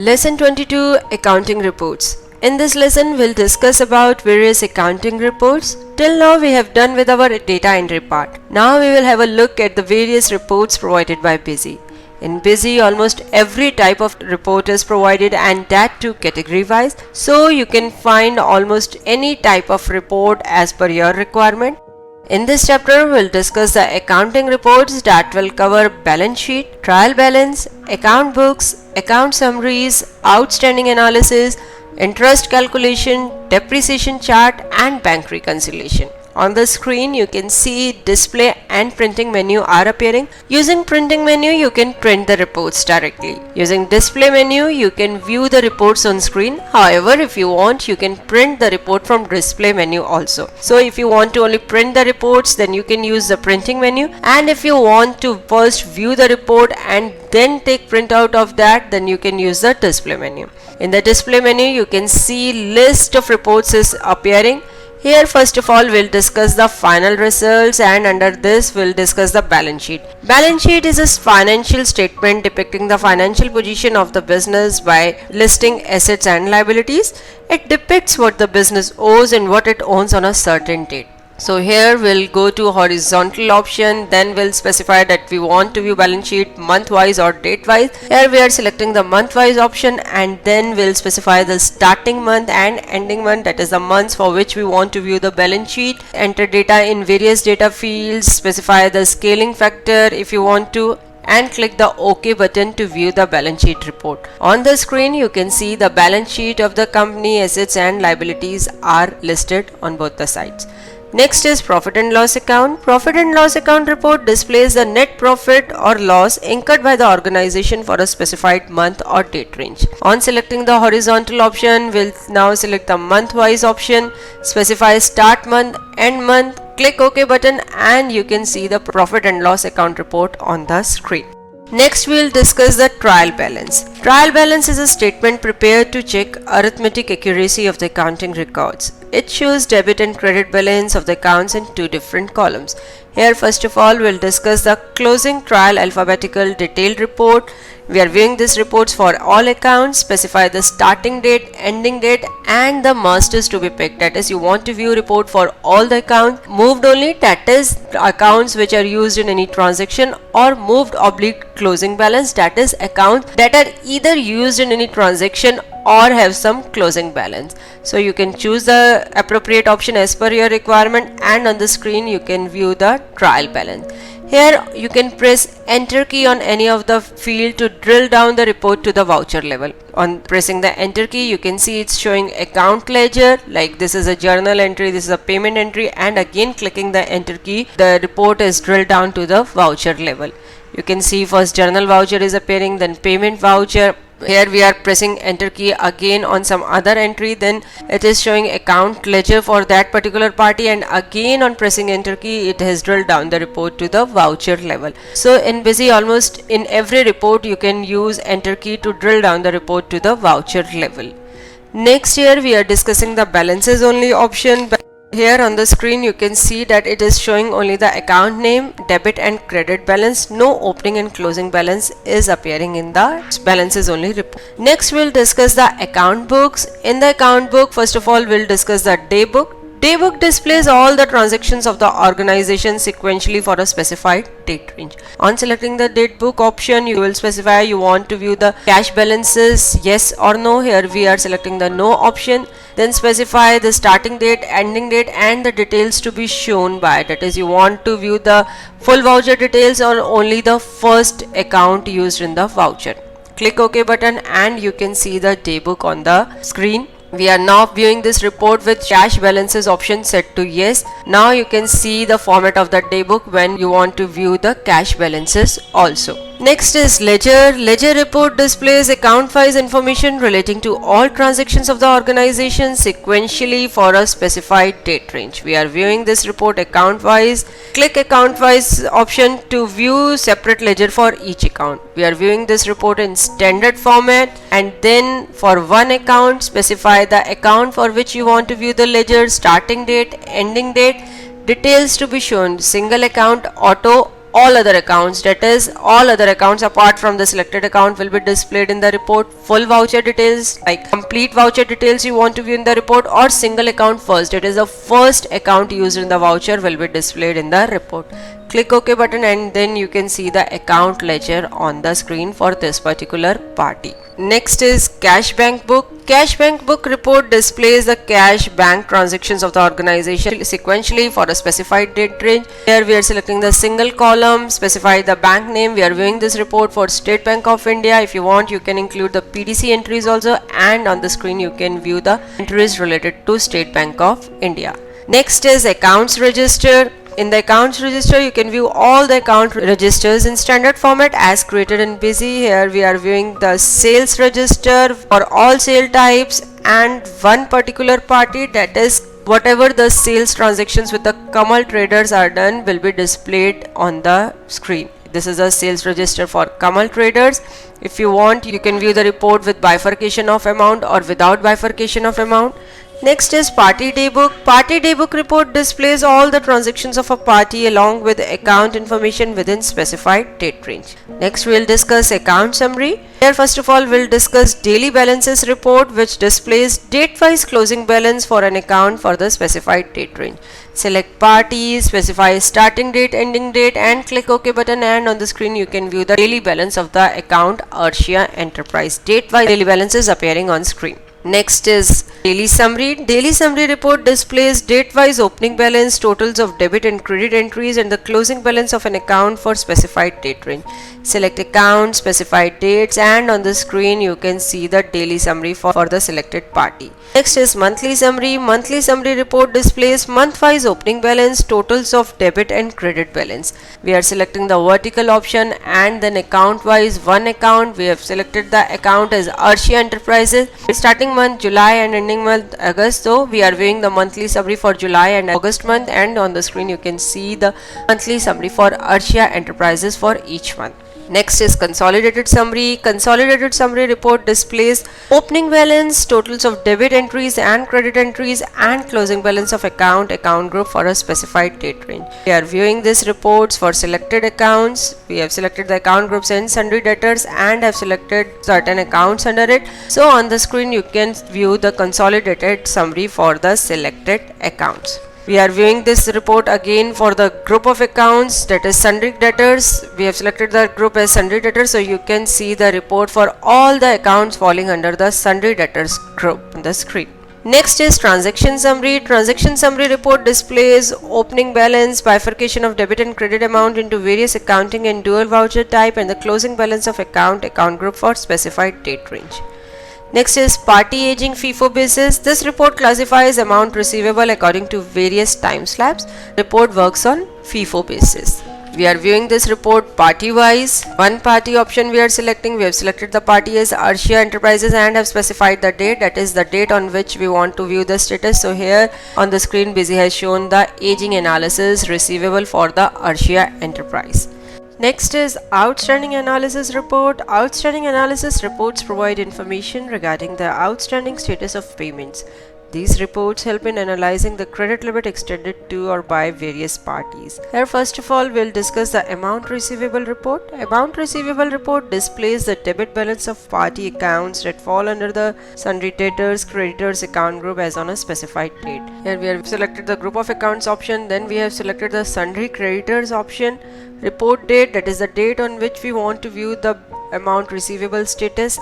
Lesson 22 Accounting Reports. In this lesson we'll discuss about various accounting reports. Till now we have done with our data entry part. Now we will have a look at the various reports provided by Busy. In Busy almost every type of report is provided and that too category wise. So you can find almost any type of report as per your requirement. In this chapter, we'll discuss the accounting reports that will cover balance sheet, trial balance, account books, account summaries, outstanding analysis, interest calculation, depreciation chart, and bank reconciliation. On the screen, you can see display and printing menu are appearing. Using printing menu, you can print the reports directly. Using display menu, you can view the reports on screen. However, if you want, you can print the report from display menu also. So if you want to only print the reports, then you can use the printing menu. And if you want to first view the report and then take printout of that, then you can use the display menu. In the display menu, you can see list of reports is appearing. Here first of all we'll discuss the final results, and under this we'll discuss the balance sheet. Balance sheet is a financial statement depicting the financial position of the business by listing assets and liabilities. It depicts what the business owes and what it owns on a certain date. So here we'll go to horizontal option, then we'll specify that we want to view balance sheet month wise or date wise. Here we are selecting the month wise option, and then we'll specify the starting month and ending month, that is the months for which we want to view the balance sheet. Enter data in various data fields, specify the scaling factor if you want to, and click the OK button to view the balance sheet report. On the screen you can see the balance sheet of the company, assets and liabilities are listed on both the sides. Next is profit and loss account. Profit and loss account report displays the net profit or loss incurred by the organization for a specified month or date range. On selecting the horizontal option, we'll now select the month wise option, specify start month, end month, click OK button, and you can see the profit and loss account report on the screen. Next we'll discuss the trial balance. Trial balance is a statement prepared to check arithmetic accuracy of the accounting records. It shows debit and credit balance of the accounts in two different columns. Here first of all we'll discuss the closing trial alphabetical detailed report. We are viewing these reports for all accounts. Specify the starting date, ending date, and the masters to be picked. That is, you want to view report for all the accounts. Moved only, that is accounts which are used in any transaction, or moved oblique closing balance, that is accounts that are either used in any transaction or have some closing balance. So you can choose the appropriate option as per your requirement, and on the screen you can view the trial balance. Here you can press enter key on any of the field to drill down the report to the voucher level. On pressing the enter key, you can see it's showing account ledger, like this is a journal entry, this is a payment entry, and again clicking the enter key, the report is drilled down to the voucher level. You can see first journal voucher is appearing, then payment voucher. Here we are pressing enter key again on some other entry, then it is showing account ledger for that particular party, and again on pressing enter key it has drilled down the report to the voucher level. So in Busy almost in every report you can use enter key to drill down the report to the voucher level. Next here we are discussing the balances only option. Here on the screen you can see that it is showing only the account name, debit and credit balance. No opening and closing balance is appearing in the balances only report. Next we'll discuss the account books. In the account book, first of all we'll discuss the day book. Day book displays all the transactions of the organization sequentially for a specified date range. On selecting the date book option, you will specify you want to view the cash balances, yes or no. Here we are selecting the no option. Then specify the starting date, ending date, and the details to be shown by. That is, you want to view the full voucher details or only the first account used in the voucher. Click OK button, and you can see the day book on the screen. We are now viewing this report with cash balances option set to yes. Now you can see the format of the day book when you want to view the cash balances also. Next is ledger. Ledger report displays account-wise information relating to all transactions of the organization sequentially for a specified date range. We are viewing this report account-wise. Click account-wise option to view separate ledger for each account. We are viewing this report in standard format, and then for one account specify the account for which you want to view the ledger, starting date, ending date, details to be shown, single account, auto, all other accounts, that is all other accounts apart from the selected account will be displayed in the report. Full voucher details, like complete voucher details you want to view in the report, or single account first, it is the first account used in the voucher will be displayed in the report. Click OK button and then you can see the account ledger on the screen for this particular party. Next is Cash Bank Book. Cash Bank Book report displays the cash bank transactions of the organization sequentially for a specified date range. Here we are selecting the single column, specify the bank name. We are viewing this report for State Bank of India. If you want, you can include the PDC entries also, and on the screen you can view the entries related to State Bank of India. Next is Accounts Register. In the accounts register, you can view all the account registers in standard format as created in Busy. Here we are viewing the sales register for all sale types and one particular party, that is whatever the sales transactions with the Kamal traders are done will be displayed on the screen. This is a sales register for Kamal traders. If you want, you can view the report with bifurcation of amount or without bifurcation of amount. Next is Party Daybook. Party Daybook report displays all the transactions of a party along with account information within specified date range. Next we will discuss Account Summary. Here first of all we will discuss Daily Balances report, which displays date-wise closing balance for an account for the specified date range. Select party, specify starting date, ending date and click OK button, and on the screen you can view the daily balance of the account Arshia Enterprise. Date-wise daily balance is appearing on screen. Next is Daily Summary. Daily Summary report displays date-wise opening balance, totals of debit and credit entries and the closing balance of an account for specified date range. Select account, specified dates, and on the screen you can see the daily summary for the selected party. Next is Monthly Summary. Monthly Summary report displays month-wise opening balance, totals of debit and credit balance. We are selecting the vertical option and then account-wise one account. We have selected the account as Arshia Enterprises. Starting month July and ending month August, so we are viewing the monthly summary for July and August month, and on the screen you can see the monthly summary for Arshia Enterprises for each month. Next is Consolidated Summary. Consolidated Summary report displays opening balance, totals of debit entries and credit entries and closing balance of account group for a specified date range. We are viewing these reports for selected accounts. We have selected the account groups and sundry debtors and have selected certain accounts under it. So on the screen you can view the consolidated summary for the selected accounts. We are viewing this report again for the group of accounts, that is sundry debtors. We have selected the group as sundry debtors, so you can see the report for all the accounts falling under the sundry debtors group on the screen. Next is Transaction Summary. Transaction Summary report displays opening balance, bifurcation of debit and credit amount into various accounting and dual voucher type, and the closing balance of account group for specified date range. Next is Party Aging FIFO basis. This report classifies amount receivable according to various time slabs. Report works on FIFO basis. We are viewing this report party wise. One party option we are selecting. We have selected the party as Arshia Enterprises and have specified the date, that is the date on which we want to view the status. So here on the screen Busy has shown the aging analysis receivable for the Arshia Enterprise. Next is Outstanding Analysis Report. Outstanding Analysis reports provide information regarding the outstanding status of payments. These reports help in analyzing the credit limit extended to or by various parties. Here first of all we'll discuss the Amount Receivable Report. Amount Receivable Report displays the debit balance of party accounts that fall under the sundry debtors creditors account group as on a specified date. Here we have selected the group of accounts option, then we have selected the sundry creditors option. Report date, that is the date on which we want to view the amount receivable status.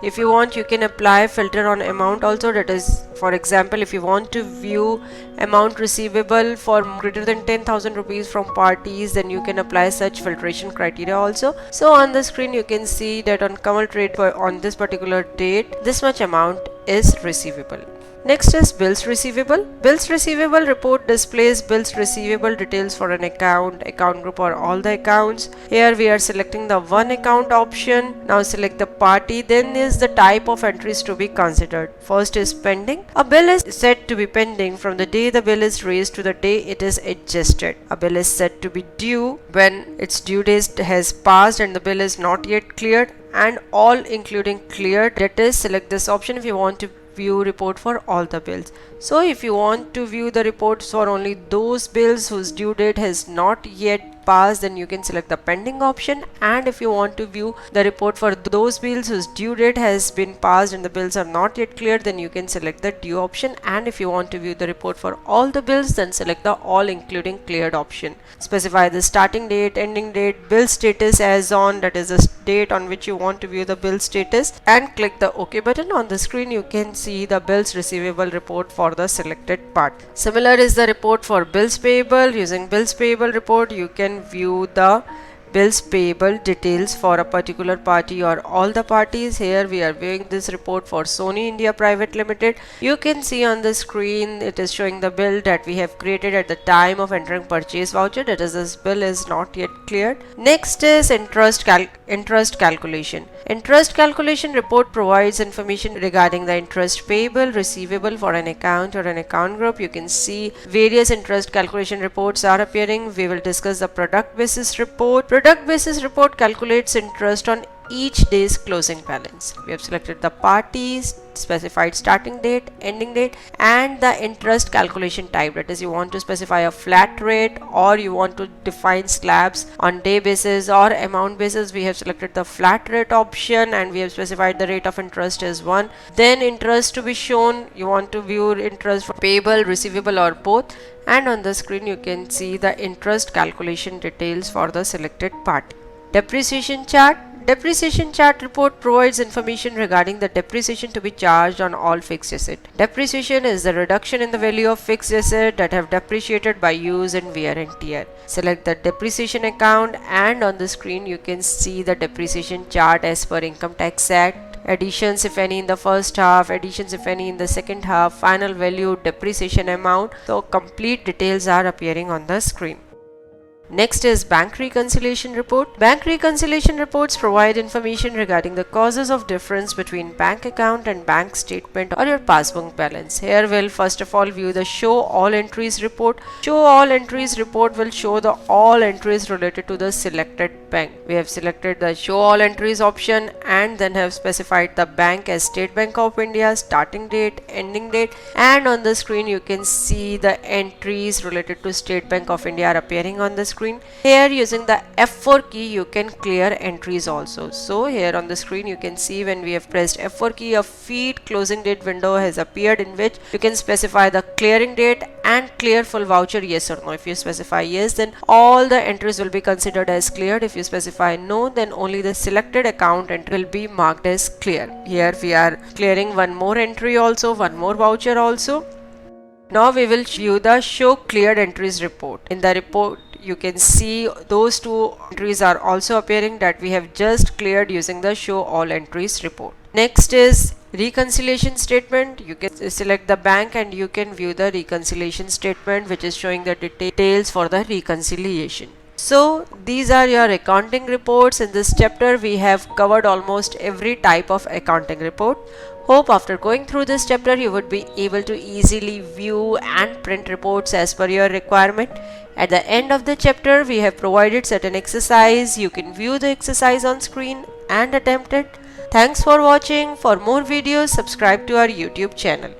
If you want, you can apply filter on amount also, that is, for example, if you want to view amount receivable for greater than 10,000 rupees from parties, then you can apply such filtration criteria also. So on the screen you can see that on Kamal trade on this particular date, this much amount is receivable. Next is Bills Receivable. Bills Receivable report displays bills receivable details for an account group or all the accounts. Here we are selecting the one account option. Now select the party, then is the type of entries to be considered. First is pending. A bill is said to be pending from the day the bill is raised to the day it is adjusted. A bill is said to be due when its due date has passed and the bill is not yet cleared, and all including cleared, that is, select this option if you want to view report for all the bills. So if you want to view the reports for only those bills whose due date has not yet passed, then you can select the pending option. And if you want to view the report for those bills whose due date has been passed and the bills are not yet cleared, then you can select the due option. And if you want to view the report for all the bills, then select the all including cleared option. Specify the starting date, ending date, bill status as on, that is the date on which you want to view the bill status, and click the OK button. On the screen you can see the bills receivable report for the selected part. Similar is the report for bills payable. Using bills payable report you can view the bills payable details for a particular party or all the parties. Here we are viewing this report for Sony India Private Limited. You can see on the screen it is showing the bill that we have created at the time of entering purchase voucher, that is this bill is not yet cleared. Next is interest calculation. Interest calculation report provides information regarding the interest payable, receivable for an account or an account group. You can see various interest calculation reports are appearing. We will discuss the product basis report. Product basis report calculates interest on each day's closing balance. We have selected the parties, specified starting date, ending date, and the interest calculation type. That is, you want to specify a flat rate or you want to define slabs on day basis or amount basis. We have selected the flat rate option and we have specified the rate of interest as 1. Then interest to be shown, you want to view interest for payable, receivable or both. And on the screen you can see the interest calculation details for the selected party. Depreciation chart. Depreciation chart report provides information regarding the depreciation to be charged on all fixed asset. Depreciation is the reduction in the value of fixed asset that have depreciated by use and wear and tear. Select the depreciation account and on the screen you can see the depreciation chart as per Income Tax Act. Additions if any in the first half, additions if any in the second half, final value, depreciation amount. So complete details are appearing on the screen. Next is bank reconciliation report. Bank reconciliation reports provide information regarding the causes of difference between bank account and bank statement or your passbook balance. Here we'll first of all view the show all entries report. Show all entries report will show the all entries related to the selected bank. We have selected the show all entries option and then have specified the bank as State Bank of India, starting date, ending date, and on the screen you can see the entries related to State Bank of India are appearing on the screen. Here using the F4 key you can clear entries also. So here on the screen you can see when we have pressed F4 key, a feed closing date window has appeared in which you can specify the clearing date and clear full voucher, yes or no. If you specify yes, then all the entries will be considered as cleared. If you specify no, then only the selected account entry will be marked as clear. Here we are clearing one more entry also, one more voucher also. Now we will view the show cleared entries report. In the report you can see those two entries are also appearing that we have just cleared using the show all entries report. Next is reconciliation statement. You can select the bank and you can view the reconciliation statement which is showing the details for the reconciliation. So these are your accounting reports. In this chapter we have covered almost every type of accounting report. Hope after going through this chapter you would be able to easily view and print reports as per your requirement. At the end of the chapter we have provided certain exercise. You can view the exercise on screen and attempt it. Thanks for watching. For more videos subscribe to our YouTube channel.